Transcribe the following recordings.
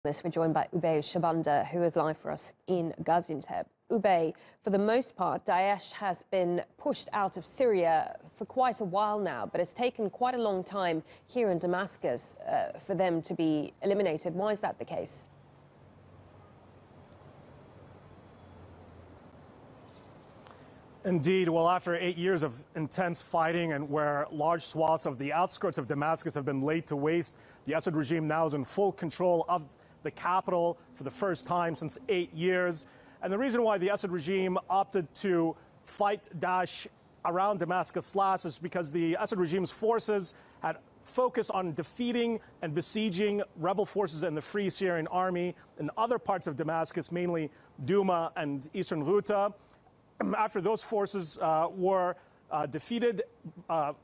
We're joined by Oubai Shahbandar, who is live for us in Gaziantep. Oubai, for the most part, Daesh has been pushed out of Syria for quite a while now, but it's taken quite a long time here in Damascus for them to be eliminated. Why is that the case? Indeed. Well, after 8 years of intense fighting and where large swaths of the outskirts of Damascus have been laid to waste, the Assad regime now is in full control of the capital for the first time since 8 years. And the reason why the Assad regime opted to fight Daesh around Damascus last is because the Assad regime's forces had focused on defeating and besieging rebel forces in the Free Syrian Army in other parts of Damascus, mainly Douma and Eastern Ghouta. After those forces were defeated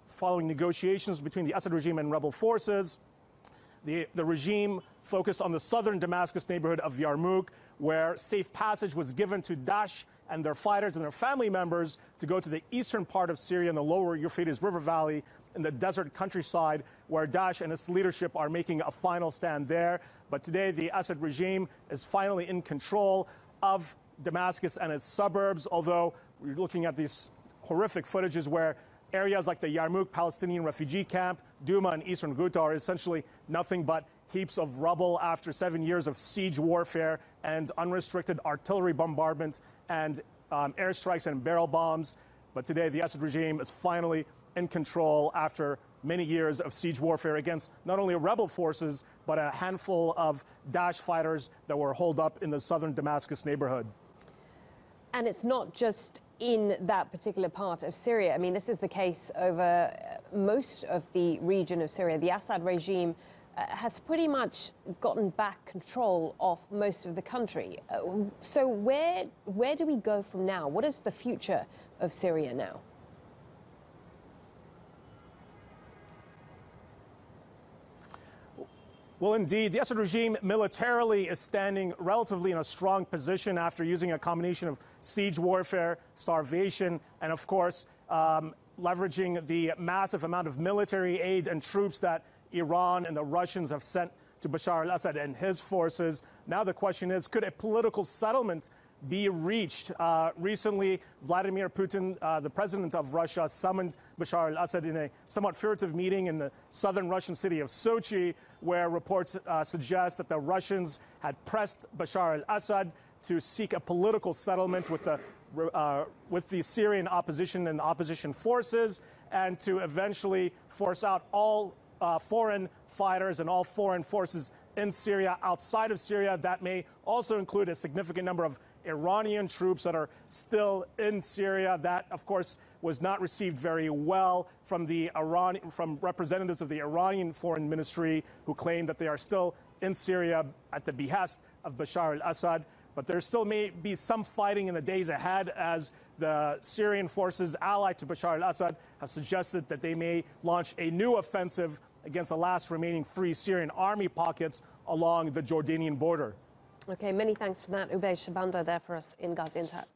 following negotiations between the Assad regime and rebel forces, the regime focused on the southern Damascus neighborhood of Yarmouk, where safe passage was given to Daesh and their fighters and their family members to go to the eastern part of Syria in the lower Euphrates River Valley in the desert countryside, where Daesh and its leadership are making a final stand there. But today, the Assad regime is finally in control of Damascus and its suburbs, although we're looking at these horrific footages where areas like the Yarmouk Palestinian refugee camp, Douma and Eastern Ghouta are essentially nothing but heaps of rubble after 7 years of siege warfare and unrestricted artillery bombardment and airstrikes and barrel bombs. But today, the Assad regime is finally in control after many years of siege warfare against not only rebel forces, but a handful of Daesh fighters that were holed up in the southern Damascus neighborhood. And it's not just in that particular part of Syria. I mean, this is the case over most of the region of Syria. The Assad regime has pretty much gotten back control of most of the country. So where do we go from now? What is the future of Syria now? Well, indeed, the Assad regime militarily is standing relatively in a strong position after using a combination of siege warfare, starvation, and, of course, leveraging the massive amount of military aid and troops that Iran and the Russians have sent to Bashar al-Assad and his forces. Now the question is, could a political settlement be reached? Recently, Vladimir Putin, the president of Russia, summoned Bashar al-Assad in a somewhat furtive meeting in the southern Russian city of Sochi, where reports suggest that the Russians had pressed Bashar al-Assad to seek a political settlement with the Syrian opposition and opposition forces, and to eventually force out all foreign fighters and all foreign forces in Syria. Outside of Syria, that may also include a significant number of Iranian troops that are still in Syria. That, of course, was not received very well from representatives of the Iranian foreign ministry, who claim that they are still in Syria at the behest of Bashar al-Assad. But there still may be some fighting in the days ahead, as the Syrian forces allied to Bashar al-Assad have suggested that they may launch a new offensive against the last remaining Free Syrian Army pockets along the Jordanian border. Okay, many thanks for that. Oubai Shahbandar there for us in Gaziantep.